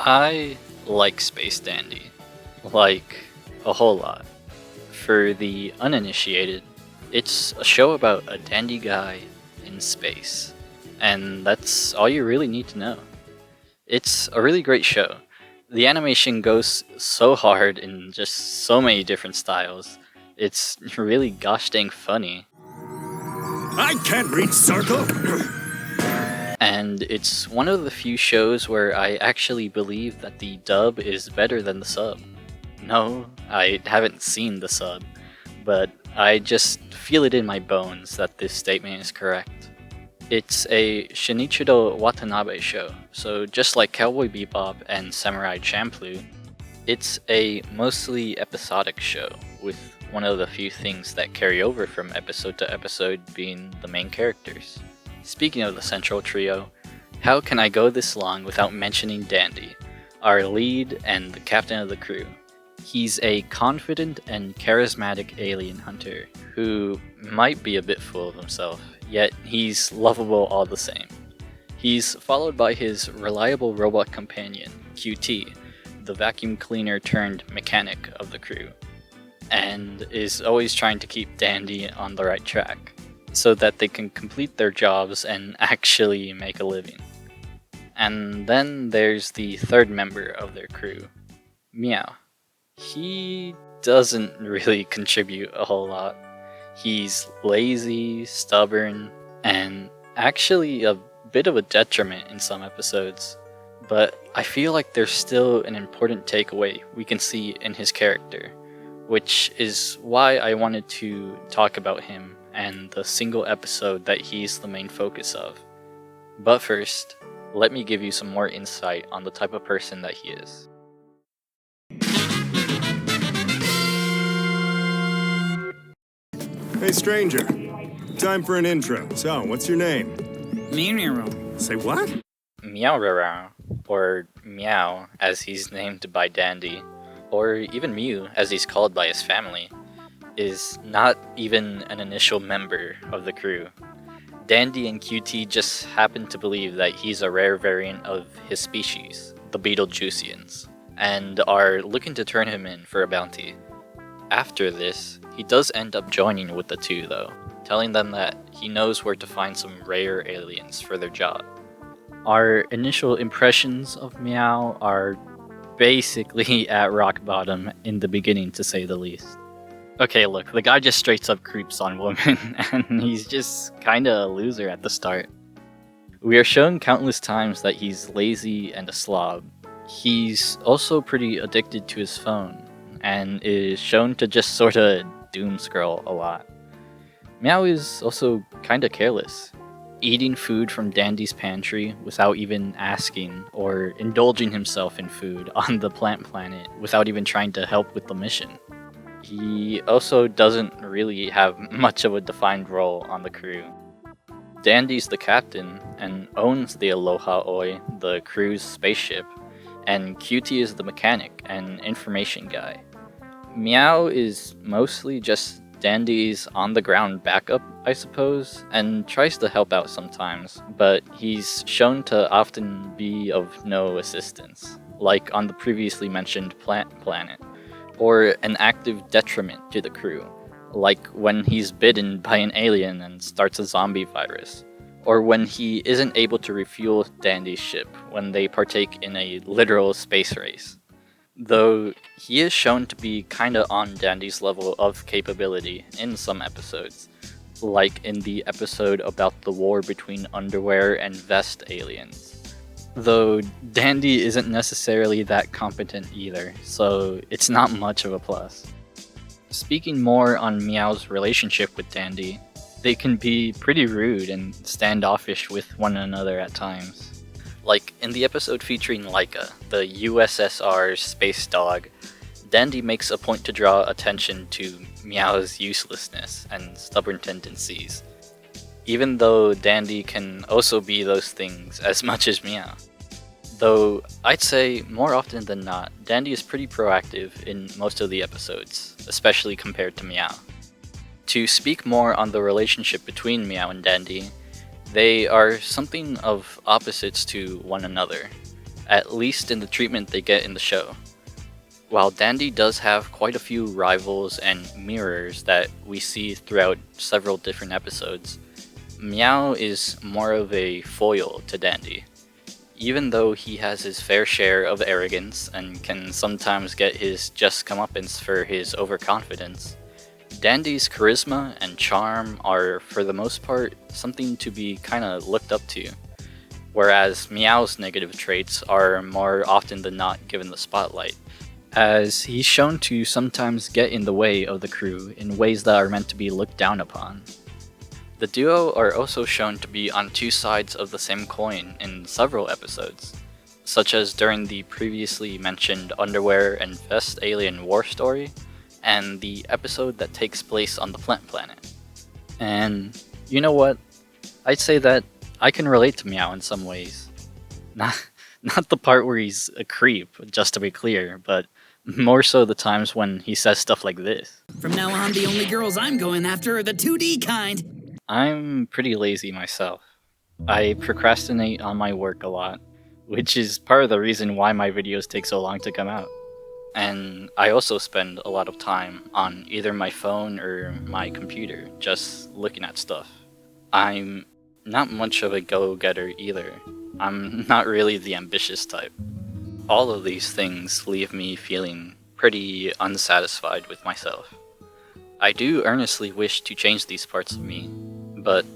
I like Space Dandy. Like, a whole lot. For the uninitiated, it's a show about a dandy guy in space. And that's all you really need to know. It's a really great show. The animation goes so hard in just so many different styles. It's really gosh dang funny. I can't read circle! And it's one of the few shows where I actually believe that the dub is better than the sub. No, I haven't seen the sub, but I just feel it in my bones that this statement is correct. It's a Shinichiro Watanabe show, so just like Cowboy Bebop and Samurai Champloo, it's a mostly episodic show, with one of the few things that carry over from episode to episode being the main characters. Speaking of the central trio, how can I go this long without mentioning Dandy, our lead and the captain of the crew? He's a confident and charismatic alien hunter who might be a bit full of himself, yet he's lovable all the same. He's followed by his reliable robot companion, QT, the vacuum cleaner turned mechanic of the crew, and is always trying to keep Dandy on the right track, so that they can complete their jobs and actually make a living. And then there's the third member of their crew, Meow. He doesn't really contribute a whole lot. He's lazy, stubborn, and actually a bit of a detriment in some episodes. But I feel like there's still an important takeaway we can see in his character, which is why I wanted to talk about him and the single episode that he's the main focus of. But first, let me give you some more insight on the type of person that he is. Hey, stranger. Time for an intro. So, what's your name? Meow. Say what? Meow, or Meow as he's named by Dandy, or even Mew as he's called by his family, is not even an initial member of the crew. Dandy and QT just happen to believe that he's a rare variant of his species, the Beetlejuiceans, and are looking to turn him in for a bounty. After this, he does end up joining with the two though, telling them that he knows where to find some rare aliens for their job. Our initial impressions of Meow are basically at rock bottom in the beginning, to say the least. Okay, look, the guy just straight up creeps on women, and he's just kinda a loser at the start. We are shown countless times that he's lazy and a slob. He's also pretty addicted to his phone, and is shown to just sorta doom scroll a lot. Meow is also kinda careless, eating food from Dandy's pantry without even asking, or indulging himself in food on the plant planet without even trying to help with the mission. He also doesn't really have much of a defined role on the crew. Dandy's the captain and owns the Aloha Oi, the crew's spaceship, and QT is the mechanic and information guy. Meow is mostly just Dandy's on-the-ground backup, I suppose, and tries to help out sometimes, but he's shown to often be of no assistance, like on the previously mentioned plant planet, or an active detriment to the crew, like when he's bitten by an alien and starts a zombie virus, or when he isn't able to refuel Dandy's ship when they partake in a literal space race. Though he is shown to be kinda on Dandy's level of capability in some episodes, like in the episode about the war between underwear and vest aliens. Though Dandy isn't necessarily that competent either, so it's not much of a plus. Speaking more on Meow's relationship with Dandy, they can be pretty rude and standoffish with one another at times. Like in the episode featuring Laika, the USSR space dog, Dandy makes a point to draw attention to Meow's uselessness and stubborn tendencies, even though Dandy can also be those things as much as Meow. Though I'd say more often than not, Dandy is pretty proactive in most of the episodes, especially compared to Meow. To speak more on the relationship between Meow and Dandy, they are something of opposites to one another, at least in the treatment they get in the show. While Dandy does have quite a few rivals and mirrors that we see throughout several different episodes, Meow is more of a foil to Dandy. Even though he has his fair share of arrogance and can sometimes get his just comeuppance for his overconfidence, Dandy's charisma and charm are, for the most part, something to be kinda looked up to, whereas Meow's negative traits are more often than not given the spotlight, as he's shown to sometimes get in the way of the crew in ways that are meant to be looked down upon. The duo are also shown to be on two sides of the same coin in several episodes, such as during the previously mentioned Underwear and Vest Alien War story, and the episode that takes place on the Flint planet. And you know what? I'd say that I can relate to Meow in some ways. Not the part where he's a creep, just to be clear, but more so the times when he says stuff like this. From now on, the only girls I'm going after are the 2D kind. I'm pretty lazy myself. I procrastinate on my work a lot, which is part of the reason why my videos take so long to come out. And I also spend a lot of time on either my phone or my computer, just looking at stuff. I'm not much of a go-getter either. I'm not really the ambitious type. All of these things leave me feeling pretty unsatisfied with myself. I do earnestly wish to change these parts of me, but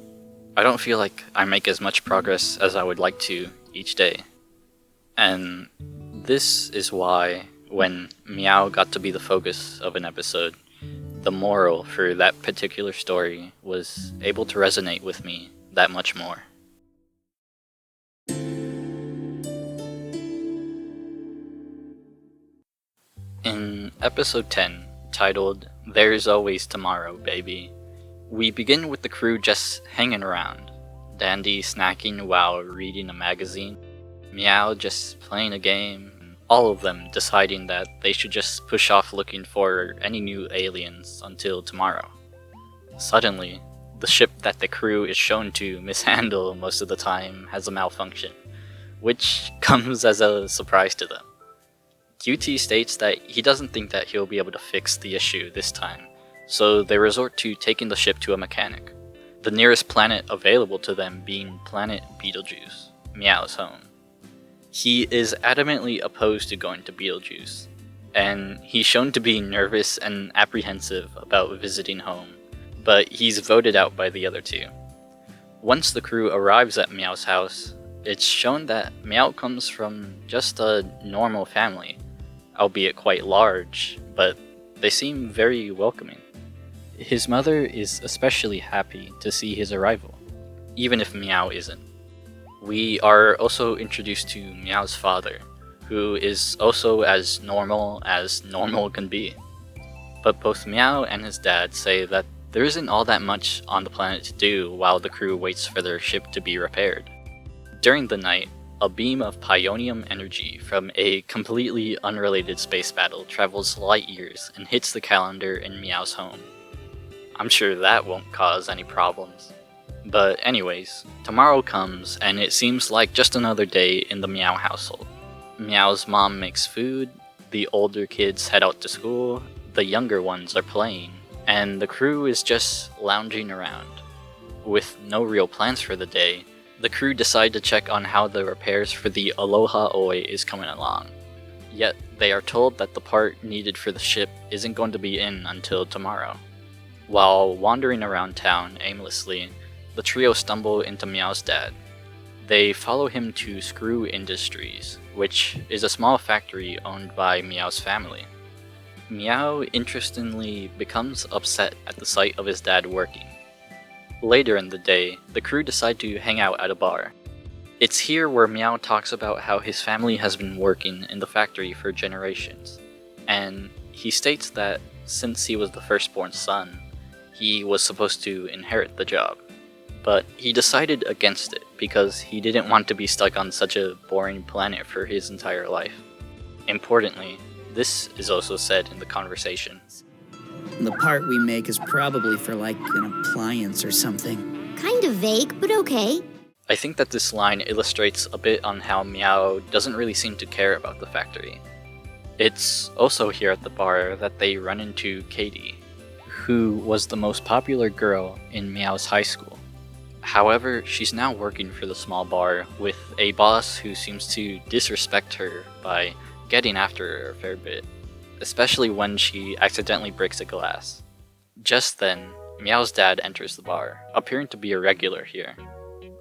I don't feel like I make as much progress as I would like to each day. And this is why, when Meow got to be the focus of an episode, the moral for that particular story was able to resonate with me that much more. In episode 10, titled There's Always Tomorrow, Baby, we begin with the crew just hanging around. Dandy snacking while reading a magazine, Meow just playing a game, and all of them deciding that they should just push off looking for any new aliens until tomorrow. Suddenly, the ship that the crew is shown to mishandle most of the time has a malfunction, which comes as a surprise to them. QT states that he doesn't think that he'll be able to fix the issue this time, so they resort to taking the ship to a mechanic, the nearest planet available to them being planet Betelgeuse, Meow's home. He is adamantly opposed to going to Betelgeuse, and he's shown to be nervous and apprehensive about visiting home, but he's voted out by the other two. Once the crew arrives at Meow's house, it's shown that Meow comes from just a normal family, albeit quite large, but they seem very welcoming. His mother is especially happy to see his arrival, even if Meow isn't. We are also introduced to Meow's father, who is also as normal can be. But both Meow and his dad say that there isn't all that much on the planet to do while the crew waits for their ship to be repaired. During the night, a beam of pionium energy from a completely unrelated space battle travels light years and hits the calendar in Meow's home. I'm sure that won't cause any problems. But anyways, tomorrow comes and it seems like just another day in the Meow household. Meow's mom makes food, the older kids head out to school, the younger ones are playing, and the crew is just lounging around. With no real plans for the day, the crew decide to check on how the repairs for the Aloha Oi is coming along. Yet, they are told that the part needed for the ship isn't going to be in until tomorrow. While wandering around town aimlessly, the trio stumble into Meow's dad. They follow him to Screw Industries, which is a small factory owned by Meow's family. Meow interestingly becomes upset at the sight of his dad working. Later in the day, the crew decide to hang out at a bar. It's here where Meow talks about how his family has been working in the factory for generations, and he states that since he was the firstborn son, he was supposed to inherit the job. But he decided against it because he didn't want to be stuck on such a boring planet for his entire life. Importantly, this is also said in the conversation. The part we make is probably for like an appliance or something. Kind of vague, but okay. I think that this line illustrates a bit on how Meow doesn't really seem to care about the factory. It's also here at the bar that they run into Katie, who was the most popular girl in Meow's high school. However, she's now working for the small bar with a boss who seems to disrespect her by getting after her a fair bit, especially when she accidentally breaks a glass. Just then, Meow's dad enters the bar, appearing to be a regular here.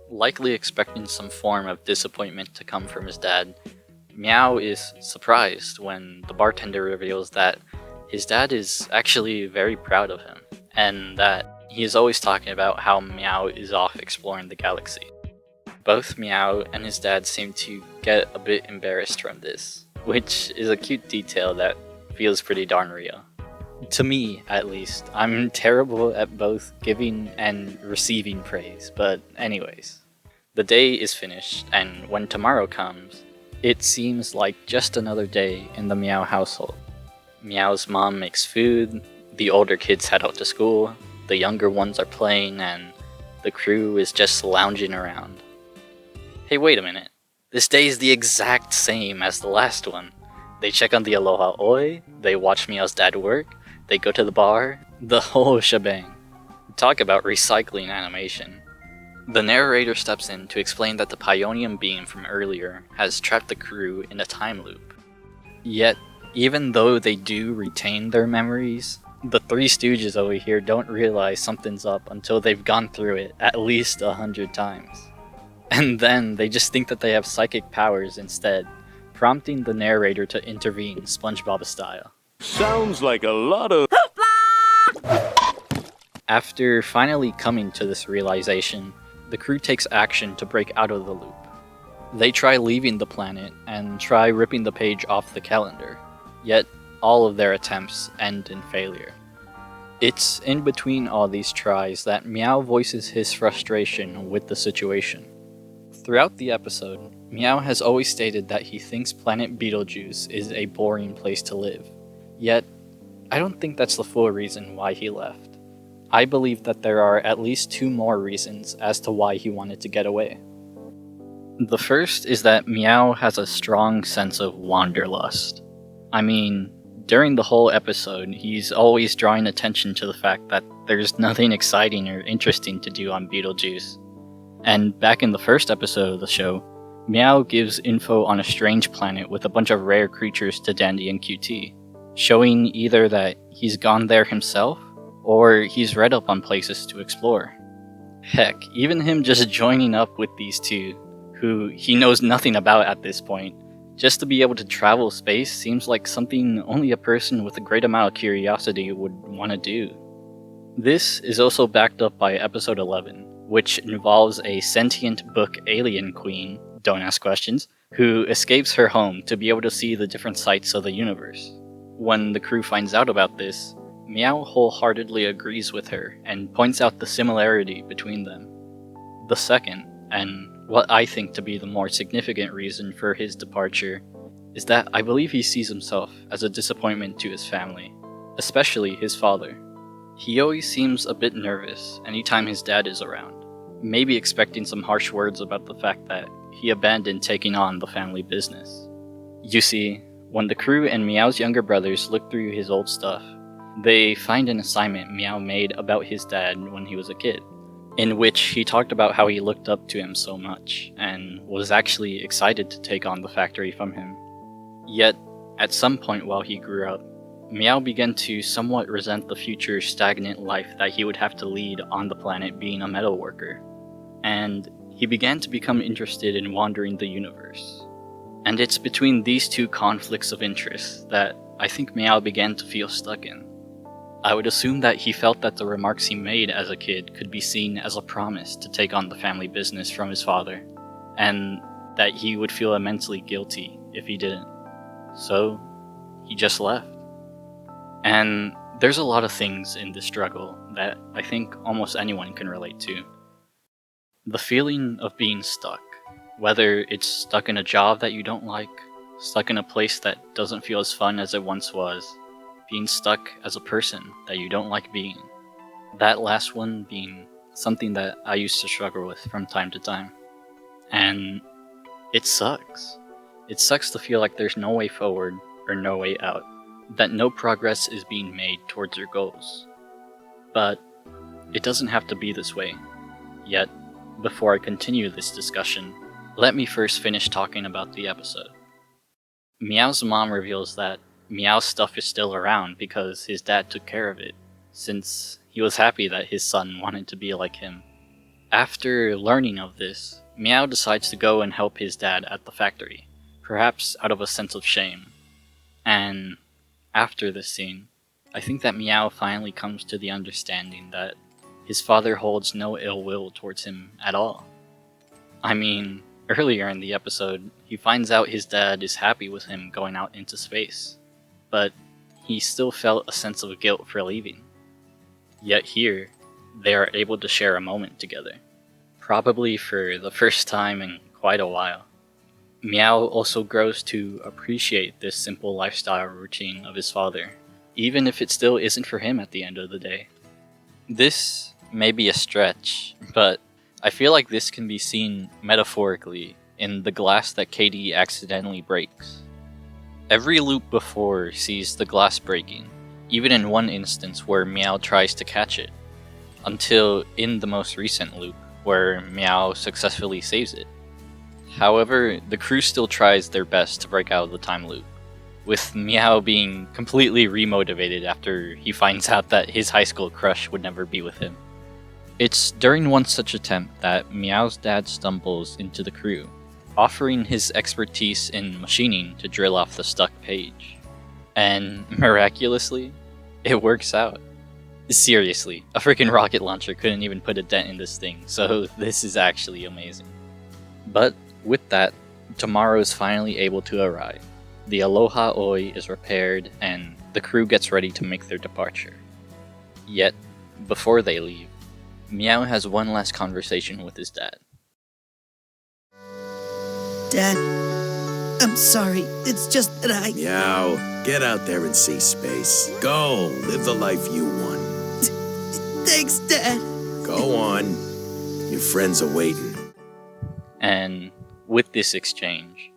Likely expecting some form of disappointment to come from his dad, Meow is surprised when the bartender reveals that his dad is actually very proud of him, and that he is always talking about how Meow is off exploring the galaxy. Both Meow and his dad seem to get a bit embarrassed from this, which is a cute detail that feels pretty darn real. To me, at least, I'm terrible at both giving and receiving praise, but anyways. The day is finished, and when tomorrow comes, it seems like just another day in the Meow household. Meow's mom makes food, the older kids head out to school, the younger ones are playing, and the crew is just lounging around. Hey, wait a minute. This day is the exact same as the last one. They check on the Aloha Oi, they watch Meow's dad work, they go to the bar, the whole shebang. Talk about recycling animation. The narrator steps in to explain that the Pionium beam from earlier has trapped the crew in a time loop. Yet, even though they do retain their memories, the Three Stooges over here don't realize something's up until they've gone through it at least 100 times. And then they just think that they have psychic powers instead, prompting the narrator to intervene SpongeBob style. Sounds like a lot of... After finally coming to this realization, the crew takes action to break out of the loop. They try leaving the planet and try ripping the page off the calendar, yet all of their attempts end in failure. It's in between all these tries that Meow voices his frustration with the situation. Throughout the episode, Meow has always stated that he thinks planet Beetlejuice is a boring place to live. Yet, I don't think that's the full reason why he left. I believe that there are at least 2 more reasons as to why he wanted to get away. The first is that Meow has a strong sense of wanderlust. I mean, during the whole episode, he's always drawing attention to the fact that there's nothing exciting or interesting to do on Beetlejuice. And back in the first episode of the show, Meow gives info on a strange planet with a bunch of rare creatures to Dandy and QT, showing either that he's gone there himself, or he's read up on places to explore. Heck, even him just joining up with these two, who he knows nothing about at this point, just to be able to travel space seems like something only a person with a great amount of curiosity would want to do. This is also backed up by episode 11, which involves a sentient book alien queen, don't ask questions, who escapes her home to be able to see the different sights of the universe. When the crew finds out about this, Meow wholeheartedly agrees with her and points out the similarity between them. The second, and what I think to be the more significant reason for his departure, is that I believe he sees himself as a disappointment to his family, especially his father. He always seems a bit nervous anytime his dad is around, maybe expecting some harsh words about the fact that he abandoned taking on the family business. You see, when the crew and Meow's younger brothers look through his old stuff, they find an assignment Meow made about his dad when he was a kid, in which he talked about how he looked up to him so much, and was actually excited to take on the factory from him. Yet, at some point while he grew up, Meow began to somewhat resent the future stagnant life that he would have to lead on the planet being a metal worker, and he began to become interested in wandering the universe. And it's between these two conflicts of interest that I think Meow began to feel stuck in. I would assume that he felt that the remarks he made as a kid could be seen as a promise to take on the family business from his father, and that he would feel immensely guilty if he didn't. So, he just left. And there's a lot of things in this struggle that I think almost anyone can relate to. The feeling of being stuck, whether it's stuck in a job that you don't like, stuck in a place that doesn't feel as fun as it once was, being stuck as a person that you don't like being. That last one being something that I used to struggle with from time to time. And it sucks. It sucks to feel like there's no way forward or no way out, that no progress is being made towards your goals. But it doesn't have to be this way. Yet, before I continue this discussion, let me first finish talking about the episode. Meow's mom reveals that Meow's stuff is still around because his dad took care of it, since he was happy that his son wanted to be like him. After learning of this, Meow decides to go and help his dad at the factory, perhaps out of a sense of shame. And after this scene, I think that Meow finally comes to the understanding that his father holds no ill will towards him at all. I mean, earlier in the episode, he finds out his dad is happy with him going out into space, but he still felt a sense of guilt for leaving. Yet here, they are able to share a moment together, probably for the first time in quite a while. Meow also grows to appreciate this simple lifestyle routine of his father, even if it still isn't for him at the end of the day. This may be a stretch, but I feel like this can be seen metaphorically in the glass that Katie accidentally breaks. Every loop before sees the glass breaking, even in one instance where Meow tries to catch it, until in the most recent loop, where Meow successfully saves it. However, the crew still tries their best to break out of the time loop, with Meow being completely remotivated after he finds out that his high school crush would never be with him. It's during one such attempt that Meow's dad stumbles into the crew, offering his expertise in machining to drill off the stuck page. And miraculously, it works out. Seriously, a freaking rocket launcher couldn't even put a dent in this thing, so this is actually amazing. But with that, tomorrow is finally able to arrive. The Aloha Oi is repaired, and the crew gets ready to make their departure. Yet, before they leave, Meow has one last conversation with his dad. Dad, I'm sorry. It's just that I... Meow, get out there and see space. Go, live the life you want. Thanks, Dad. Go on. Your friends are waiting. And with this exchange,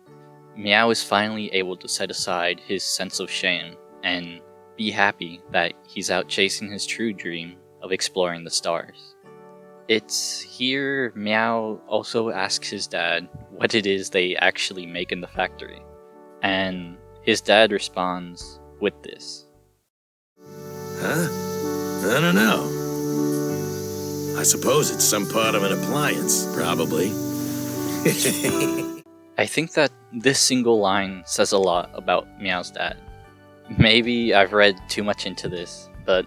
Meow is finally able to set aside his sense of shame and be happy that he's out chasing his true dream of exploring the stars. It's here Meow also asks his dad what it is they actually make in the factory, and his dad responds with this. Huh? I don't know. I suppose it's some part of an appliance, probably. I think that this single line says a lot about Meow's dad. Maybe I've read too much into this, but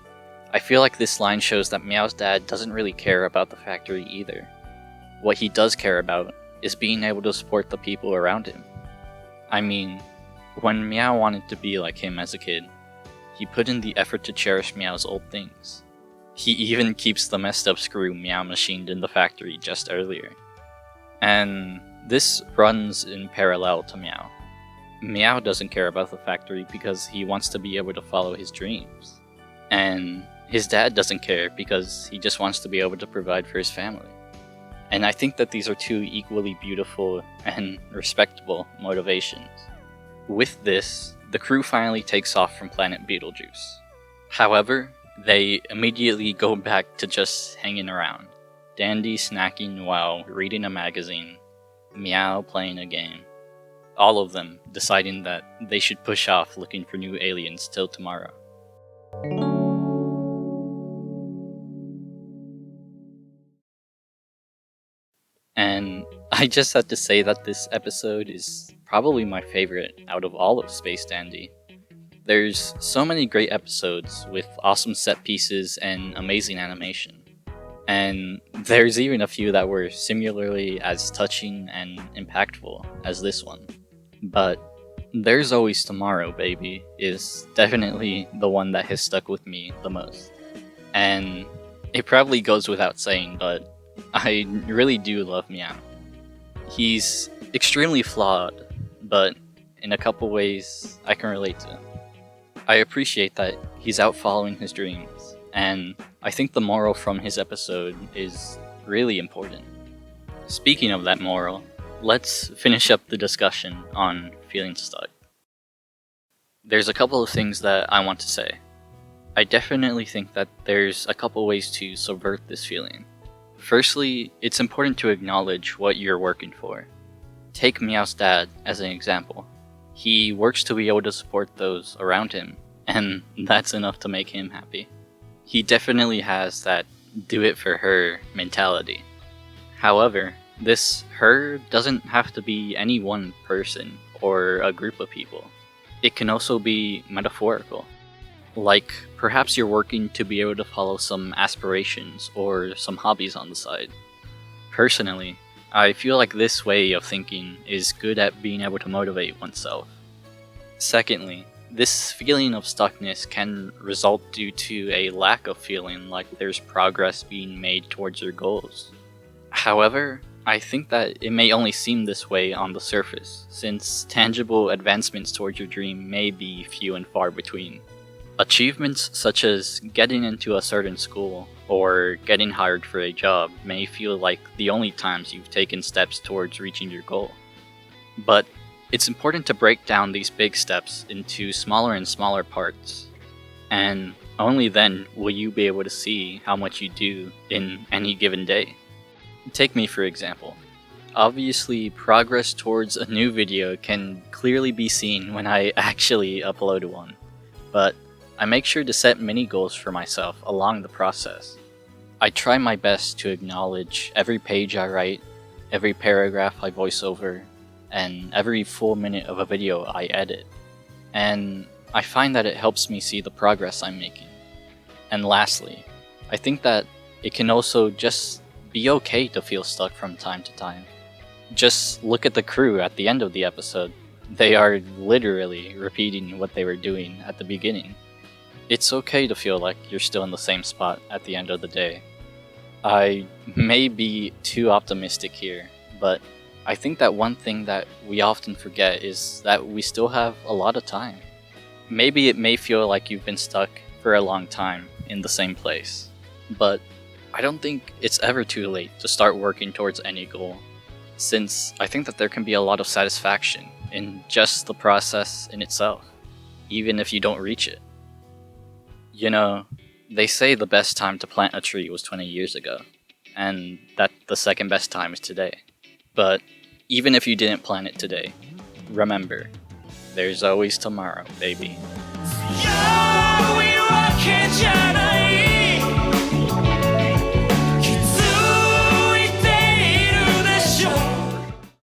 I feel like this line shows that Meow's dad doesn't really care about the factory either. What he does care about is being able to support the people around him. I mean, when Meow wanted to be like him as a kid, he put in the effort to cherish Meow's old things. He even keeps the messed up screw Meow machined in the factory just earlier. And this runs in parallel to Meow. Meow doesn't care about the factory because he wants to be able to follow his dreams. And his dad doesn't care because he just wants to be able to provide for his family. And I think that these are two equally beautiful and respectable motivations. With this, the crew finally takes off from planet Beetlejuice. However, they immediately go back to just hanging around. Dandy snacking while reading a magazine, Meow playing a game. All of them deciding that they should push off looking for new aliens till tomorrow. And I just have to say that this episode is probably my favorite out of all of Space Dandy. There's so many great episodes with awesome set pieces and amazing animation. And there's even a few that were similarly as touching and impactful as this one. But There's Always Tomorrow, Baby is definitely the one that has stuck with me the most. And it probably goes without saying, but I really do love Meow. He's extremely flawed, but in a couple ways I can relate to him. I appreciate that he's out following his dreams, and I think the moral from his episode is really important. Speaking of that moral, let's finish up the discussion on feeling stuck. There's a couple of things that I want to say. I definitely think that there's a couple ways to subvert this feeling. Firstly, it's important to acknowledge what you're working for. Take Meow's dad as an example. He works to be able to support those around him, and that's enough to make him happy. He definitely has that do it for her mentality. However, this her doesn't have to be any one person or a group of people. It can also be metaphorical. Like, perhaps you're working to be able to follow some aspirations or some hobbies on the side. Personally, I feel like this way of thinking is good at being able to motivate oneself. Secondly, this feeling of stuckness can result due to a lack of feeling like there's progress being made towards your goals. However, I think that it may only seem this way on the surface, since tangible advancements towards your dream may be few and far between. Achievements such as getting into a certain school or getting hired for a job may feel like the only times you've taken steps towards reaching your goal. But it's important to break down these big steps into smaller and smaller parts, and only then will you be able to see how much you do in any given day. Take me for example. Obviously, progress towards a new video can clearly be seen when I actually upload one, but I make sure to set mini goals for myself along the process. I try my best to acknowledge every page I write, every paragraph I voice over, and every full minute of a video I edit. And I find that it helps me see the progress I'm making. And lastly, I think that it can also just be okay to feel stuck from time to time. Just look at the crew at the end of the episode. They are literally repeating what they were doing at the beginning. It's okay to feel like you're still in the same spot at the end of the day. I may be too optimistic here, but I think that one thing that we often forget is that we still have a lot of time. Maybe it may feel like you've been stuck for a long time in the same place, but I don't think it's ever too late to start working towards any goal, since I think that there can be a lot of satisfaction in just the process in itself, even if you don't reach it. You know, they say the best time to plant a tree was 20 years ago, and that the second best time is today. But even if you didn't plant it today, remember, there's always tomorrow, baby. Yo, we rockin' China.